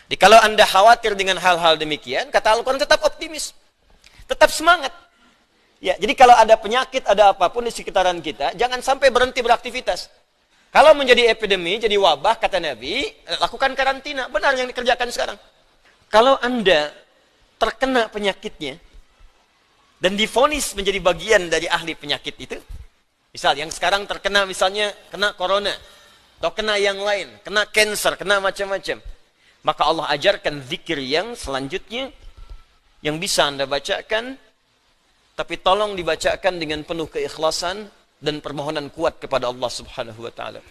Jadi kalau Anda khawatir dengan hal-hal demikian, kata Al-Quran tetap optimis. Tetap semangat. Ya, jadi kalau ada penyakit, ada apapun di sekitaran kita, jangan sampai berhenti beraktivitas. Kalau menjadi epidemi, jadi wabah, kata Nabi, lakukan karantina. Benar yang dikerjakan sekarang. Kalau Anda terkena penyakitnya, dan divonis menjadi bagian dari ahli penyakit itu, misal yang sekarang terkena misalnya kena corona, atau kena yang lain, kena cancer, kena macam-macam, maka Allah ajarkan zikir yang selanjutnya, yang bisa Anda bacakan, tapi tolong dibacakan dengan penuh keikhlasan dan permohonan kuat kepada Allah Subhanahu wa Ta'ala.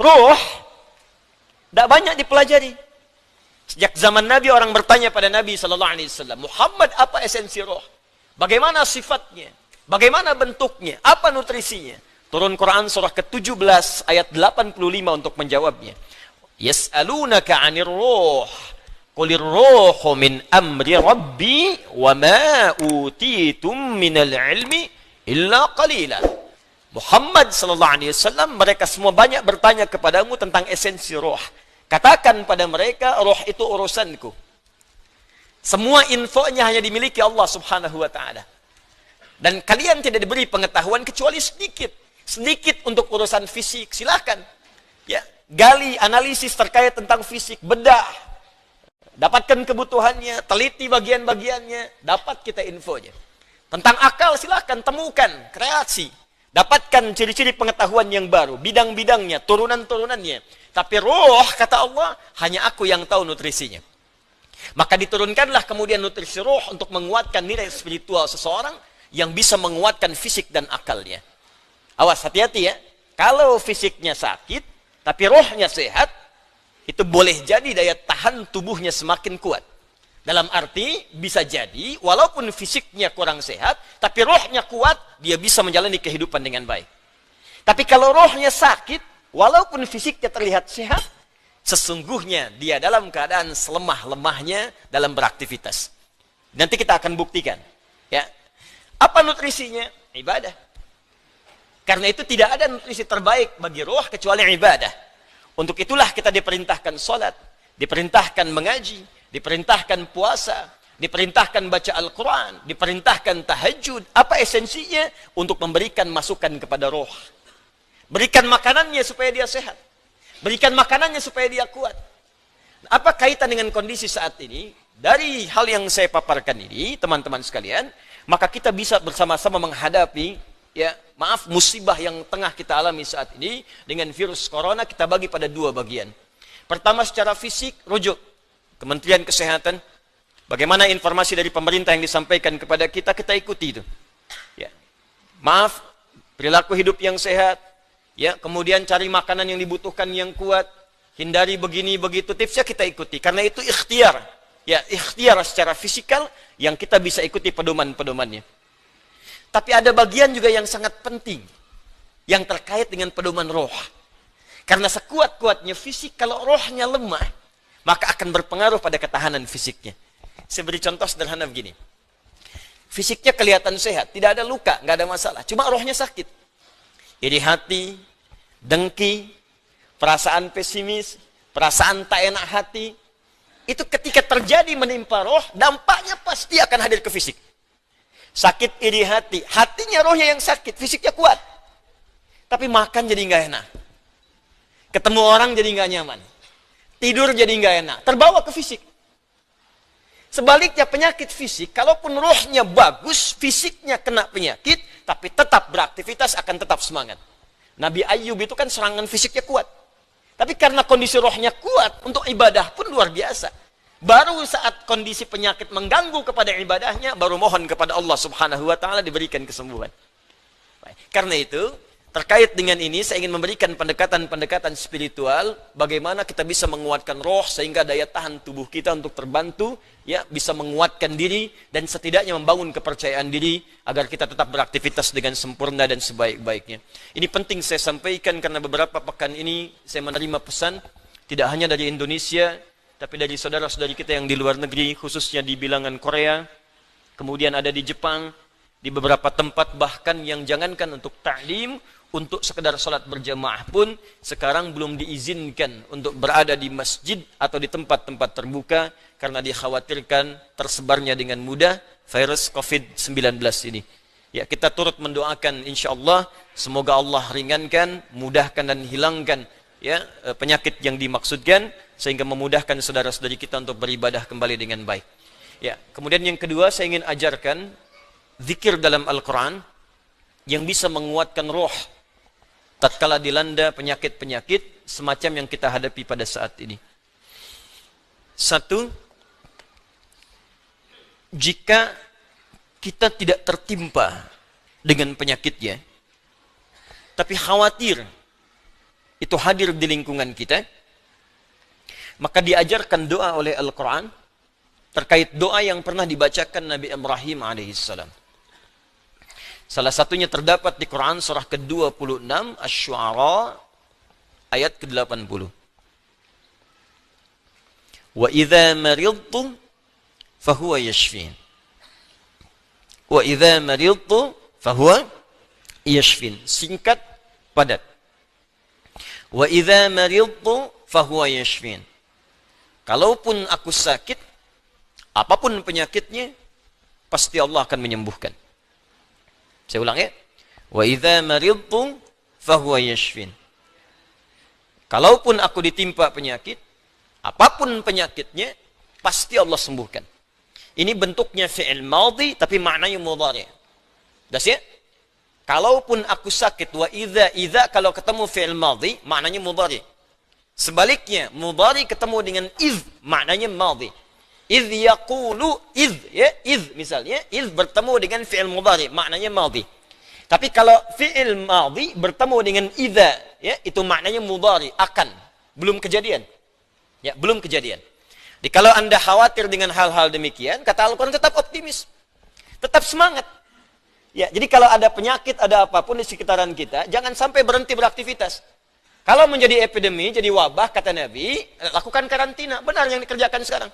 Ruh tidak banyak dipelajari. Sejak zaman Nabi orang bertanya pada Nabi sallallahu alaihi wasallam, Muhammad, apa esensi ruh? Bagaimana sifatnya? Bagaimana bentuknya? Apa nutrisinya? Turun Quran surah ke-17 ayat 85 untuk menjawabnya. Yas'alunaka 'anir ruh. Qulir ruhu min amri rabbi wa ma utitum minal ilmi illa qalila. Muhammad sallallahu alaihi wasallam, mereka semua banyak bertanya kepadamu tentang esensi roh. Katakan pada mereka, roh itu urusanku. Semua infonya hanya dimiliki Allah Subhanahu wa Ta'ala. Dan kalian tidak diberi pengetahuan kecuali sedikit. Sedikit untuk urusan fisik, silahkan. Ya, gali analisis terkait tentang fisik, bedah. Dapatkan kebutuhannya, teliti bagian-bagiannya, dapat kita infonya. Tentang akal silahkan temukan, kreasi. Dapatkan ciri-ciri pengetahuan yang baru, bidang-bidangnya, turunan-turunannya. Tapi roh, kata Allah, hanya aku yang tahu nutrisinya. Maka diturunkanlah kemudian nutrisi roh untuk menguatkan nilai spiritual seseorang yang bisa menguatkan fisik dan akalnya. Awas, hati-hati ya. Kalau fisiknya sakit, tapi rohnya sehat, itu boleh jadi daya tahan tubuhnya semakin kuat. Dalam arti, bisa jadi, walaupun fisiknya kurang sehat, tapi rohnya kuat, dia bisa menjalani kehidupan dengan baik. Tapi kalau rohnya sakit, walaupun fisiknya terlihat sehat, sesungguhnya dia dalam keadaan selemah-lemahnya dalam beraktivitas. Nanti kita akan buktikan. Ya. Apa nutrisinya? Ibadah. Karena itu tidak ada nutrisi terbaik bagi roh kecuali ibadah. Untuk itulah kita diperintahkan sholat, diperintahkan mengaji, diperintahkan puasa, diperintahkan baca Al-Quran, diperintahkan tahajud. Apa esensinya? Untuk memberikan masukan kepada roh. Berikan makanannya supaya dia sehat. Berikan makanannya supaya dia kuat. Apa kaitan dengan kondisi saat ini? Dari hal yang saya paparkan ini, teman-teman sekalian, maka kita bisa bersama-sama menghadapi, musibah yang tengah kita alami saat ini dengan virus corona. Kita bagi pada dua bagian. Pertama, secara fisik, rujuk Kementerian Kesehatan, bagaimana informasi dari pemerintah yang disampaikan kepada kita, kita ikuti itu. Ya. Maaf, perilaku hidup yang sehat, ya, kemudian cari makanan yang dibutuhkan yang kuat, hindari begini begitu, tipsnya kita ikuti. Karena itu ikhtiar, ya, ikhtiar secara fisikal yang kita bisa ikuti pedoman-pedomannya. Tapi ada bagian juga yang sangat penting, yang terkait dengan pedoman roh. Karena sekuat-kuatnya fisik, kalau rohnya lemah, maka akan berpengaruh pada ketahanan fisiknya. Saya beri contoh sederhana begini. Fisiknya kelihatan sehat, tidak ada luka, nggak ada masalah. Cuma rohnya sakit. Iri hati, dengki, perasaan pesimis, perasaan tak enak hati. Itu ketika terjadi menimpa roh, dampaknya pasti akan hadir ke fisik. Sakit iri hati, hatinya rohnya yang sakit, fisiknya kuat. Tapi makan jadi nggak enak. Ketemu orang jadi nggak nyaman. Tidur jadi nggak enak, terbawa ke fisik. Sebaliknya penyakit fisik, kalaupun rohnya bagus, fisiknya kena penyakit, tapi tetap beraktivitas akan tetap semangat. Nabi Ayub itu kan serangan fisiknya kuat. Tapi karena kondisi rohnya kuat, untuk ibadah pun luar biasa. Baru saat kondisi penyakit mengganggu kepada ibadahnya, baru mohon kepada Allah Subhanahu wa Ta'ala diberikan kesembuhan. Karena itu, terkait dengan ini, saya ingin memberikan pendekatan-pendekatan spiritual, bagaimana kita bisa menguatkan roh, sehingga daya tahan tubuh kita untuk terbantu, ya, bisa menguatkan diri, dan setidaknya membangun kepercayaan diri, agar kita tetap beraktivitas dengan sempurna dan sebaik-baiknya. Ini penting saya sampaikan, karena beberapa pekan ini, saya menerima pesan, tidak hanya dari Indonesia, tapi dari saudara-saudari kita yang di luar negeri, khususnya di bilangan Korea, kemudian ada di Jepang, Di beberapa tempat bahkan yang jangankan untuk ta'lim, untuk sekedar salat berjamaah pun sekarang belum diizinkan untuk berada di masjid atau di tempat-tempat terbuka karena dikhawatirkan tersebarnya dengan mudah virus COVID-19 ini. Ya, kita turut mendoakan insyaallah semoga Allah ringankan, mudahkan dan hilangkan ya penyakit yang dimaksudkan sehingga memudahkan saudara-saudari kita untuk beribadah kembali dengan baik. Ya, kemudian yang kedua saya ingin ajarkan zikir dalam Al-Quran yang bisa menguatkan roh tatkala dilanda penyakit-penyakit semacam yang kita hadapi pada saat ini. Satu, jika kita tidak tertimpa dengan penyakitnya, tapi khawatir itu hadir di lingkungan kita, maka diajarkan doa oleh Al-Quran terkait doa yang pernah dibacakan Nabi Ibrahim alaihissalam. Salah satunya terdapat di Quran surah ke-26 Asy-Syu'ara ayat ke-80. Wa idza maridtu fahuwa yashfin. Wa idza maridtu fahuwa yashfin. Singkat, padat. Wa idza maridtu fahuwa yashfin. Kalaupun aku sakit, apapun penyakitnya, pasti Allah akan menyembuhkan. Saya ulang ya. Wa idza maridtu fahuwa yashfin. Kalaupun aku ditimpa penyakit, apapun penyakitnya, pasti Allah sembuhkan. Ini bentuknya fi'il madhi tapi maknanya mudhari'. Das ya? Kalaupun aku sakit, wa idza kalau ketemu fi'il madhi maknanya mudhari'. Sebaliknya, mudhari ketemu dengan iz maknanya madhi. Iz yaqulu iz ya, iz misalnya, iz bertemu dengan fi'il mudhari maknanya madhi. Tapi kalau fi'il madhi bertemu dengan idza ya, itu maknanya mudhari, akan, belum kejadian. Ya, belum kejadian. Jadi kalau Anda khawatir dengan hal-hal demikian, kata Al-Qur'an tetap optimis. Tetap semangat. Ya, jadi kalau ada penyakit, ada apapun di sekitaran kita, jangan sampai berhenti beraktivitas. Kalau menjadi epidemi, jadi wabah, kata Nabi, lakukan karantina. Benar yang dikerjakan sekarang.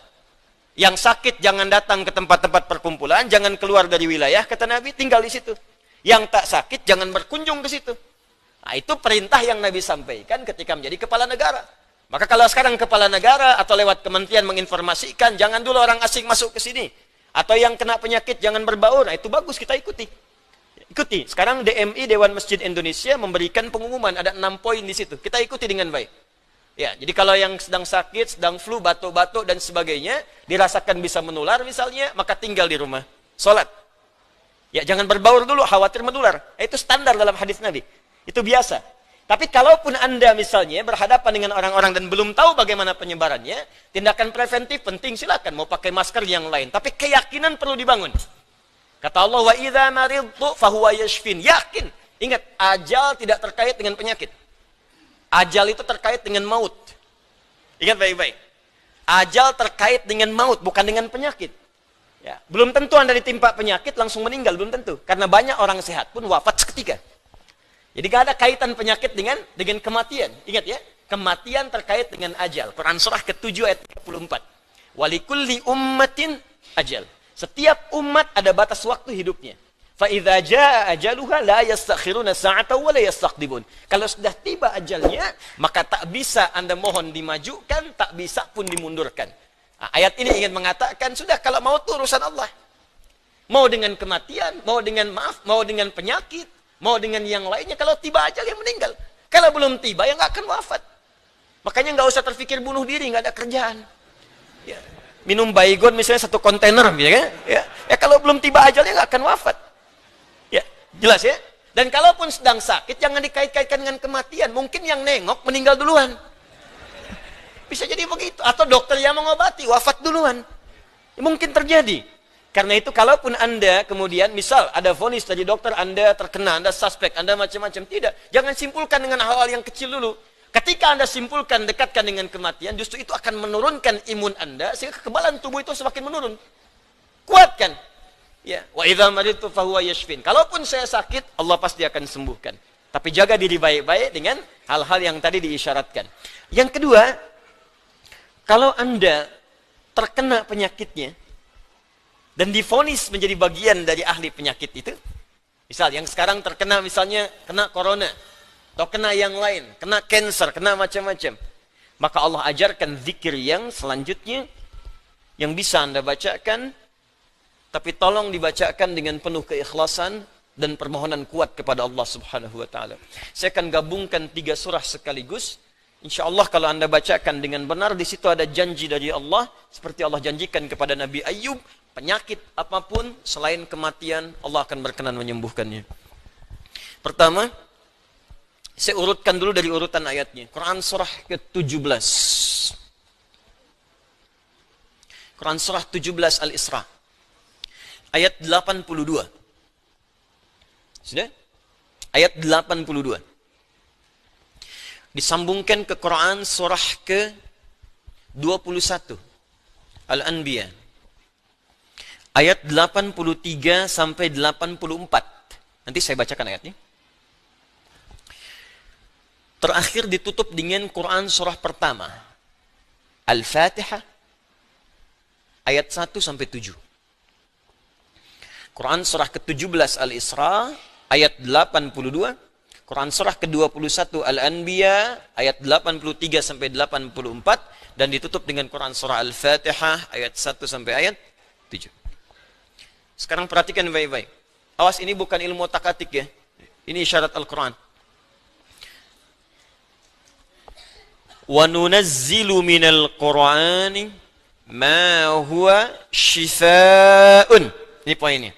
Yang sakit jangan datang ke tempat-tempat perkumpulan, jangan keluar dari wilayah, kata Nabi, tinggal di situ. Yang tak sakit jangan berkunjung ke situ. Nah, itu perintah yang Nabi sampaikan ketika menjadi kepala negara. Maka kalau sekarang kepala negara atau lewat kementerian menginformasikan, jangan dulu orang asing masuk ke sini. Atau yang kena penyakit jangan berbaur. Nah, itu bagus, kita ikuti. Ikuti. Sekarang DMI, Dewan Masjid Indonesia, memberikan pengumuman, ada 6 poin di situ. Kita ikuti dengan baik. Ya, jadi kalau yang sedang sakit, sedang flu, batuk-batuk dan sebagainya, dirasakan bisa menular misalnya, maka tinggal di rumah. Salat. Ya, jangan berbaur dulu, khawatir menular. Itu standar dalam hadis Nabi. Itu biasa. Tapi kalaupun Anda misalnya berhadapan dengan orang-orang dan belum tahu bagaimana penyebarannya, tindakan preventif penting, silakan mau pakai masker yang lain, tapi keyakinan perlu dibangun. Kata Allah, wa idza maridtu fahuwa yashfin. Yakin. Ingat, ajal tidak terkait dengan penyakit. Ajal itu terkait dengan maut. Ingat baik-baik. Ajal terkait dengan maut, bukan dengan penyakit. Ya, belum tentu Anda ditimpa penyakit langsung meninggal, belum tentu. Karena banyak orang sehat pun wafat seketika. Jadi gak ada kaitan penyakit dengan kematian. Ingat ya, kematian terkait dengan ajal. Quran surah ke-7 ayat 34. Walikulli ummatin ajal. Setiap umat ada batas waktu hidupnya. Fa idza jaa ajaluha la yastakhiruna sa'atan wa la yastaqdimun. Kalau sudah tiba ajalnya, maka tak bisa Anda mohon dimajukan, tak bisa pun dimundurkan. Nah, ayat ini ingin mengatakan sudah kalau mau itu urusan Allah. Mau dengan kematian, mau dengan maaf, mau dengan penyakit, mau dengan yang lainnya, kalau tiba ajal yang meninggal. Kalau belum tiba ya nggak akan wafat. Makanya nggak usah terpikir bunuh diri, nggak ada kerjaan. Ya. Minum baygon misalnya 1 kontainer, ya kan? Ya kalau belum tiba ajalnya nggak akan wafat. Jelas ya? Dan kalaupun sedang sakit, jangan dikait-kaitkan dengan kematian. Mungkin yang nengok meninggal duluan. Bisa jadi begitu. Atau dokter yang mengobati, wafat duluan. Mungkin terjadi. Karena itu, kalaupun Anda kemudian, misal ada vonis dari dokter, Anda terkena, Anda suspek, Anda macam-macam. Tidak. Jangan simpulkan dengan hal-hal yang kecil dulu. Ketika Anda simpulkan, dekatkan dengan kematian, justru itu akan menurunkan imun Anda, sehingga kekebalan tubuh itu semakin menurun. Kuatkan. Ya, wa idza maridtu fahuwa yashfin. Kalaupun saya sakit, Allah pasti akan sembuhkan. Tapi jaga diri baik-baik dengan hal-hal yang tadi diisyaratkan. Yang kedua, kalau Anda terkena penyakitnya, dan divonis menjadi bagian dari ahli penyakit itu. Misal yang sekarang terkena misalnya kena corona atau kena yang lain, kena cancer, kena macam-macam. Maka Allah ajarkan zikir yang selanjutnya yang bisa Anda bacakan, tapi tolong dibacakan dengan penuh keikhlasan dan permohonan kuat kepada Allah Subhanahu wa taala. Saya akan gabungkan 3 surah sekaligus. Insyaallah kalau Anda bacakan dengan benar, di situ ada janji dari Allah seperti Allah janjikan kepada Nabi Ayub, penyakit apapun selain kematian Allah akan berkenan menyembuhkannya. Pertama, saya urutkan dulu dari urutan ayatnya. Quran surah ke-17. Quran surah 17 Al-Isra. Ayat 82. Sudah? Ayat 82. Disambungkan ke Quran surah ke-21. Al-Anbiya. Ayat 83 sampai 84. Nanti saya bacakan ayatnya. Terakhir ditutup dengan Quran surah pertama. Al-Fatihah. Ayat 1 sampai 7. Quran surah ke-17 Al-Isra. Ayat 82. Quran surah ke-21 Al-Anbiya. Ayat 83 sampai 84. Dan ditutup dengan Quran surah Al-Fatihah. Ayat 1 sampai ayat 7. Sekarang perhatikan baik-baik. Awas, ini bukan ilmu takatik ya. Ini isyarat Al-Quran. Wa nunazzilu minal Qur'ani ma huwa shifaa'un. Ini poinnya.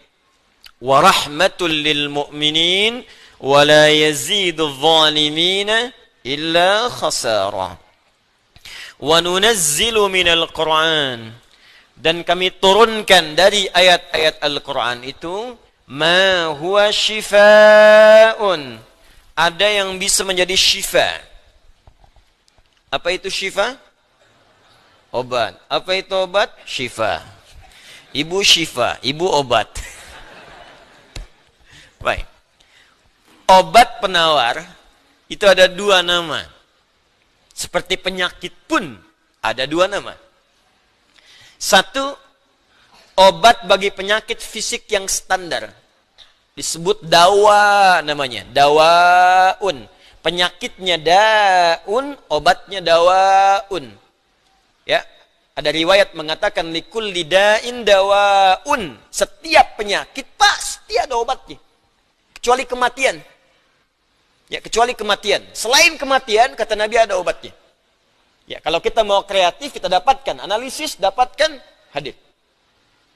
Wa rahmatul lil mu'minin wa la yazidul zalimina illa khasara. Wa nunazzilu minal Qur'an. Dan kami turunkan dari ayat-ayat Al-Quran itu ma huwa shifa'un. Ada yang bisa menjadi syifa. Apa itu syifa? Obat. Apa itu obat? Syifa. Ibu syifa, ibu obat. Baik. Obat penawar itu ada 2 nama. Seperti penyakit pun ada 2 nama. Satu, obat bagi penyakit fisik yang standar. Disebut dawa namanya. Dawaun. Penyakitnya daun, obatnya dawaun. Ya, ada riwayat mengatakan likulli da'in dawaun. Setiap penyakit pasti ada obatnya. Kecuali kematian. Ya, kecuali kematian. Selain kematian, kata Nabi ada obatnya. Ya, kalau kita mau kreatif, kita dapatkan analisis, dapatkan hadir.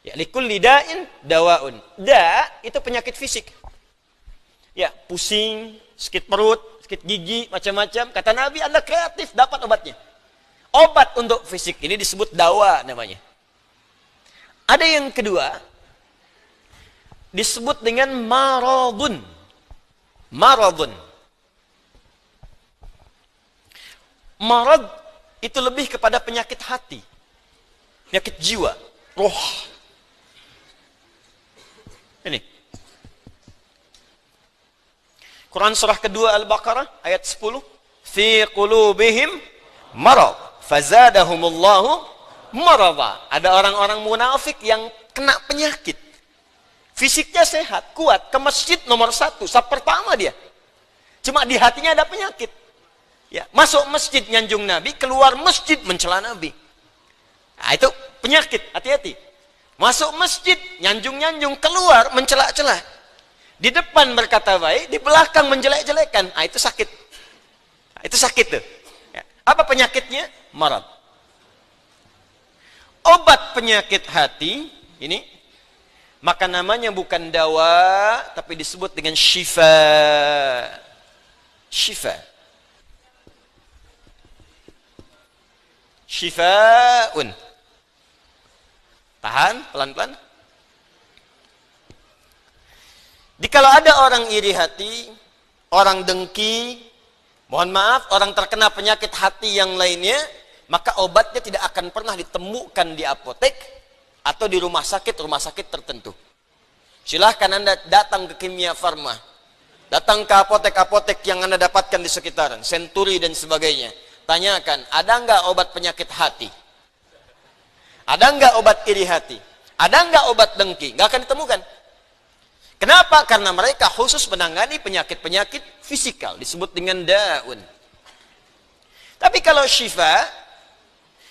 Ya, likulli da'in dawaun. Da itu penyakit fisik. Ya, pusing, sakit perut, sakit gigi, macam-macam. Kata Nabi, Anda kreatif, dapat obatnya. Obat untuk fisik ini disebut dawa namanya. Ada yang kedua, disebut dengan maradun. Maradun. Marad itu lebih kepada penyakit hati, penyakit jiwa, roh. Ini Quran surah kedua Al-Baqarah ayat 10. Fi qulubihim marad, fazadahumullahu marada. Ada orang-orang munafik yang kena penyakit. Fisiknya sehat, kuat, ke masjid nomor 1, saf pertama dia. Cuma di hatinya ada penyakit. Ya, masuk masjid nyanjung Nabi, keluar masjid mencela Nabi. Nah, itu penyakit, hati-hati. Masuk masjid, nyanjung-nyanjung, keluar mencela-cela. Di depan berkata baik, di belakang menjelek-jelekan. Nah, itu sakit. Nah, itu sakit tuh. Ya. Apa penyakitnya? Marad. Obat penyakit hati, ini, maka namanya bukan dawa, tapi disebut dengan syifa. Syifa. Syifa'un. Tahan, pelan-pelan. Jikalau ada orang iri hati, orang dengki, mohon maaf, orang terkena penyakit hati yang lainnya, maka obatnya tidak akan pernah ditemukan di apotek atau di rumah sakit tertentu. Silahkan Anda datang ke Kimia Farma, datang ke apotek-apotek yang Anda dapatkan di sekitaran, Century dan sebagainya. Tanyakan, ada enggak obat penyakit hati? Ada enggak obat iri hati? Ada nggak obat dengki? Nggak akan ditemukan. Kenapa? Karena mereka khusus menangani penyakit-penyakit fisikal, disebut dengan daun. Tapi kalau syifa,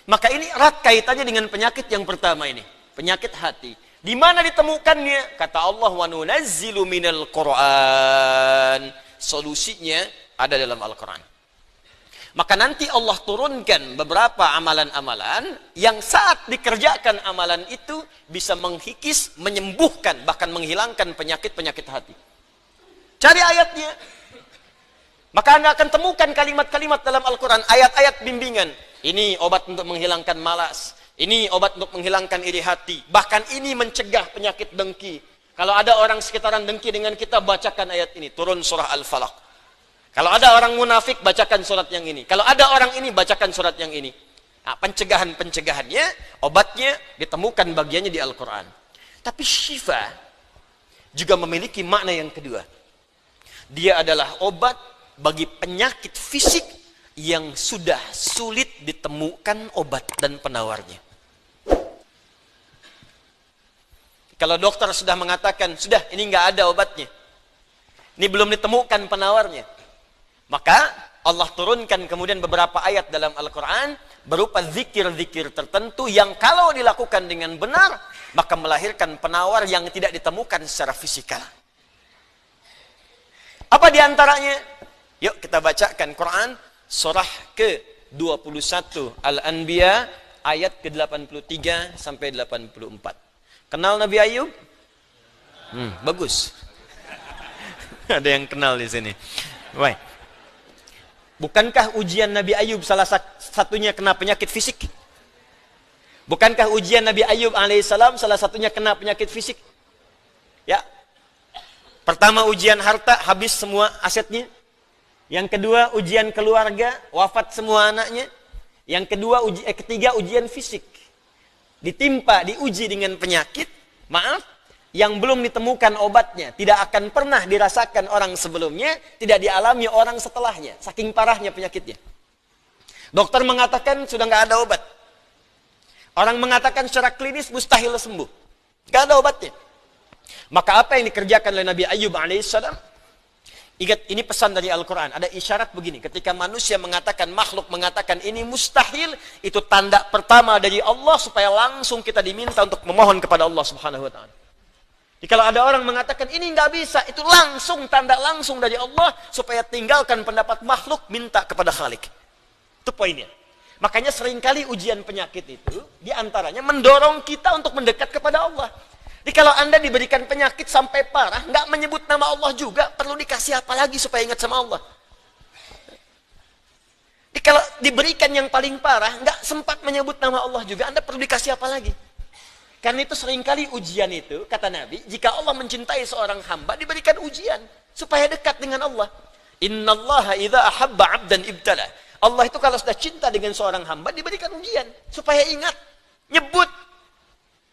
maka ini erat kaitannya dengan penyakit yang pertama ini, penyakit hati. Di mana ditemukannya? Kata Allah, wa nunazzilu minal Qur'an. Solusinya ada dalam Al-Quran. Maka nanti Allah turunkan beberapa amalan-amalan yang saat dikerjakan amalan itu bisa menghikis, menyembuhkan, bahkan menghilangkan penyakit-penyakit hati. Cari ayatnya. Maka Anda akan temukan kalimat-kalimat dalam Al-Quran, ayat-ayat bimbingan. Ini obat untuk menghilangkan malas. Ini obat untuk menghilangkan iri hati. Bahkan ini mencegah penyakit dengki. Kalau ada orang sekitaran dengki dengan kita, bacakan ayat ini. Turun surah Al-Falaq. Kalau ada orang munafik, bacakan surat yang ini. Kalau ada orang ini, bacakan surat yang ini. Nah, pencegahan-pencegahannya, obatnya ditemukan bagiannya di Al-Quran. Tapi syifa juga memiliki makna yang kedua. Dia adalah obat bagi penyakit fisik yang sudah sulit ditemukan obat dan penawarnya. Kalau dokter sudah mengatakan, sudah ini nggak ada obatnya. Ini belum ditemukan penawarnya. Maka Allah turunkan kemudian beberapa ayat dalam Al-Quran berupa zikir-zikir tertentu yang kalau dilakukan dengan benar, maka melahirkan penawar yang tidak ditemukan secara fisikal. Apa diantaranya? Yuk kita bacakan Quran surah ke-21 Al-Anbiya ayat ke-83 sampai 84. Kenal Nabi Ayub? Bagus. Ada yang kenal di sini. Baik. Bukankah ujian Nabi Ayub salah satunya kena penyakit fisik? Bukankah ujian Nabi Ayub alaihissalam salah satunya kena penyakit fisik? Ya. Pertama ujian harta, habis semua asetnya. Yang kedua ujian keluarga, wafat semua anaknya. Yang kedua ketiga ujian fisik. Diuji dengan penyakit, yang belum ditemukan obatnya, tidak akan pernah dirasakan orang sebelumnya, tidak dialami orang setelahnya, saking parahnya penyakitnya. Dokter mengatakan sudah nggak ada obat. Orang mengatakan secara klinis mustahil sembuh, nggak ada obatnya. Maka apa yang dikerjakan oleh Nabi Ayub alaihissalam? Ingat, ini pesan dari Al-Quran. Ada isyarat begini, ketika manusia mengatakan, makhluk mengatakan ini mustahil, itu tanda pertama dari Allah supaya langsung kita diminta untuk memohon kepada Allah Subhanahu Wa Taala. Jadi kalau ada orang mengatakan ini nggak bisa, itu langsung tanda langsung dari Allah supaya tinggalkan pendapat makhluk, minta kepada Khalik. Itu poinnya. Makanya seringkali ujian penyakit itu diantaranya mendorong kita untuk mendekat kepada Allah. Jadi kalau Anda diberikan penyakit sampai parah, nggak menyebut nama Allah juga, perlu dikasih apa lagi supaya ingat sama Allah? Jadi kalau diberikan yang paling parah, nggak sempat menyebut nama Allah juga, Anda perlu dikasih apa lagi? Karena itu seringkali ujian itu, kata Nabi, jika Allah mencintai seorang hamba, diberikan ujian supaya dekat dengan Allah. Innallaha idza ahabba 'abdan ibtala. Allah itu kalau sudah cinta dengan seorang hamba, diberikan ujian supaya ingat, nyebut.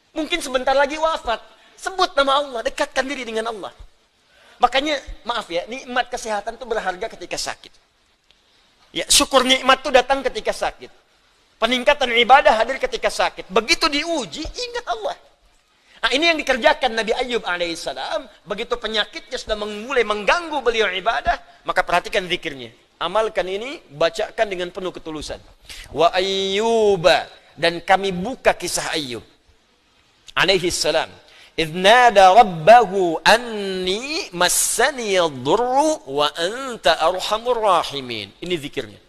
Mungkin sebentar lagi wafat, sebut nama Allah, dekatkan diri dengan Allah. Makanya, maaf ya, nikmat kesehatan itu berharga ketika sakit. Ya, syukur nikmat itu datang ketika sakit. Peningkatan ibadah hadir ketika sakit. Begitu diuji, ingat Allah. Nah, ini yang dikerjakan Nabi Ayub alaihissalam. Begitu penyakitnya sudah mulai mengganggu beliau ibadah, maka perhatikan zikirnya. Amalkan ini, bacakan dengan penuh ketulusan. Wa Ayyuba, dan kami buka kisah Ayub alaihissalam. Idh nada rabbahu anni massani yadurru wa anta arhamur rahimin. Ini zikirnya.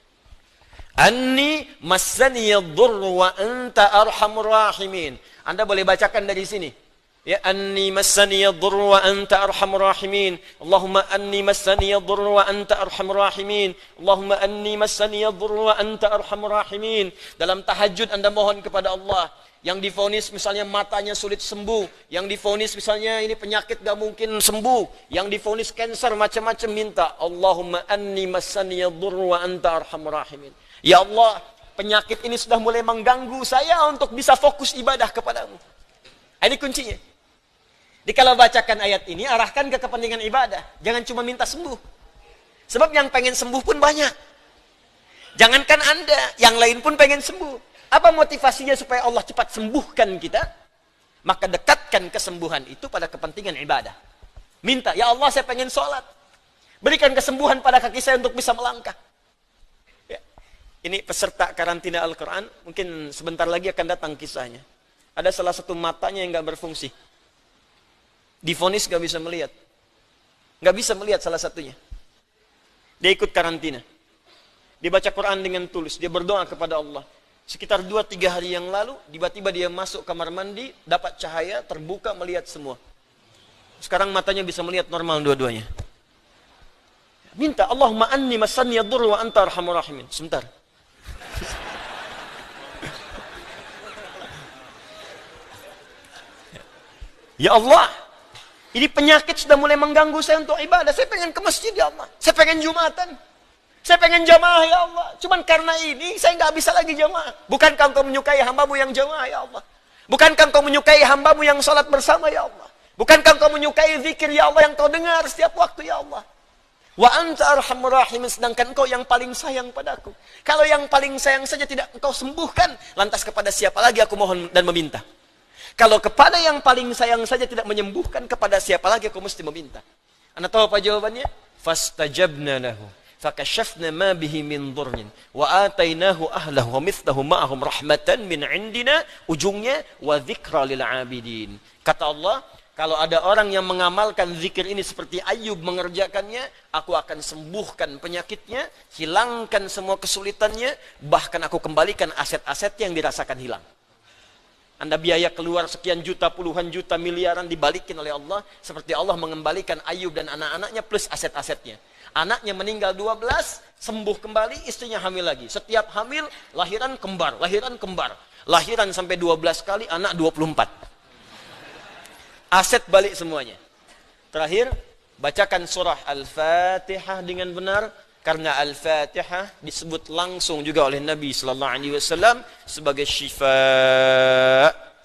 Anni massani yadurru wa anta arhamur rahimin. Anda boleh bacakan dari sini. Ya, anni massani yadurru wa anta arhamur rahimin. Allahumma anni massani yadurru wa anta arhamur rahimin. Allahumma anni massani yadurru wa anta arhamur rahimin. Dalam tahajud Anda mohon kepada Allah. Yang divonis misalnya matanya sulit sembuh. Yang divonis misalnya ini penyakit gak mungkin sembuh. Yang divonis cancer macam-macam minta. Allahumma anni massani yadurru wa anta arhamur rahimin. Ya Allah, penyakit ini sudah mulai mengganggu saya untuk bisa fokus ibadah kepadamu. Ini kuncinya. Jadi kalau bacakan ayat ini, arahkan ke kepentingan ibadah. Jangan cuma minta sembuh. Sebab yang pengen sembuh pun banyak. Jangankan Anda, yang lain pun pengen sembuh. Apa motivasinya supaya Allah cepat sembuhkan kita? Maka dekatkan kesembuhan itu pada kepentingan ibadah. Minta, ya Allah saya pengen sholat. Berikan kesembuhan pada kaki saya untuk bisa melangkah. Ya. Ini peserta karantina Al-Quran, mungkin sebentar lagi akan datang kisahnya. Ada salah satu matanya yang gak berfungsi. Divonis gak bisa melihat. Gak bisa melihat salah satunya. Dia ikut karantina. Dia baca Quran dengan tulus. Dia berdoa kepada Allah. Sekitar 2-3 hari yang lalu, tiba-tiba dia masuk kamar mandi, dapat cahaya, terbuka, melihat semua. Sekarang matanya bisa melihat normal dua-duanya. Minta, Allahumma anni masanni yadur wa anta arhamur rahimin. Sebentar. Ya Allah, ini penyakit sudah mulai mengganggu saya untuk ibadah. Saya pengen ke masjid ya Allah. Saya pengen Jumatan. Saya pengen jamaah ya Allah. Cuman karena ini saya nggak bisa lagi jamaah. Bukankah engkau menyukai hambamu yang jamaah ya Allah? Bukankah engkau menyukai hambamu yang sholat bersama ya Allah? Bukankah engkau menyukai zikir ya Allah yang kau dengar setiap waktu ya Allah? Wa anta arhamur rahimin, sedangkan engkau yang paling sayang padaku. Kalau yang paling sayang saja tidak engkau sembuhkan, lantas kepada siapa lagi aku mohon dan meminta? Kalau kepada yang paling sayang saja tidak menyembuhkan, kepada siapa lagi aku mesti meminta? Anda tahu apa jawabannya? Fastajabna lahu fakashafna ma bihi min dhurrin wa atainahu ahlahu wa mithlahu ma'ahum rahmatan min indina, ujungnya wa dzikra lil abidin. Kata Allah, kalau ada orang yang mengamalkan zikir ini seperti Ayub mengerjakannya, aku akan sembuhkan penyakitnya, hilangkan semua kesulitannya, bahkan aku kembalikan aset-asetnya yang dirasakan hilang. Anda biaya keluar sekian juta, puluhan juta, miliaran dibalikin oleh Allah, seperti Allah mengembalikan Ayub dan anak-anaknya plus aset-asetnya. Anaknya meninggal 12, sembuh kembali, istrinya hamil lagi. Setiap hamil, lahiran kembar, lahiran kembar. Lahiran sampai 12 kali, anak 24. Aset balik semuanya. Terakhir, bacakan surah Al-Fatihah dengan benar, karena Al-Fatihah disebut langsung juga oleh Nabi sallallahu alaihi wasallam sebagai syifa,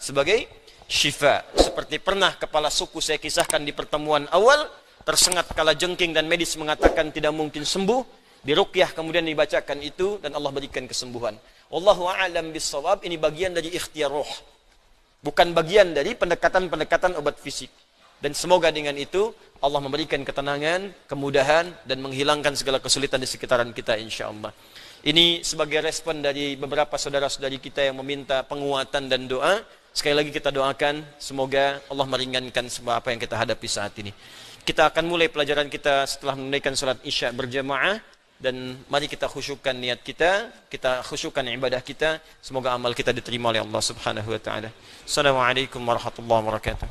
sebagai syifa. Seperti pernah kepala suku saya kisahkan di pertemuan awal, tersengat kala jengking dan medis mengatakan tidak mungkin sembuh, diruqyah kemudian dibacakan itu dan Allah berikan kesembuhan. Wallahu a'lam bissawab. Ini bagian dari ikhtiar roh, bukan bagian dari pendekatan-pendekatan obat fisik. Dan semoga dengan itu Allah memberikan ketenangan, kemudahan, dan menghilangkan segala kesulitan di sekitaran kita insyaAllah. Ini sebagai respon dari beberapa saudara-saudari kita yang meminta penguatan dan doa. Sekali lagi kita doakan, semoga Allah meringankan semua apa yang kita hadapi saat ini. Kita akan mulai pelajaran kita setelah menunaikan salat Isya berjamaah. Dan mari kita khusyukkan niat kita, kita khusyukkan ibadah kita. Semoga amal kita diterima oleh Allah Subhanahu wa taala. Assalamualaikum warahmatullahi wabarakatuh.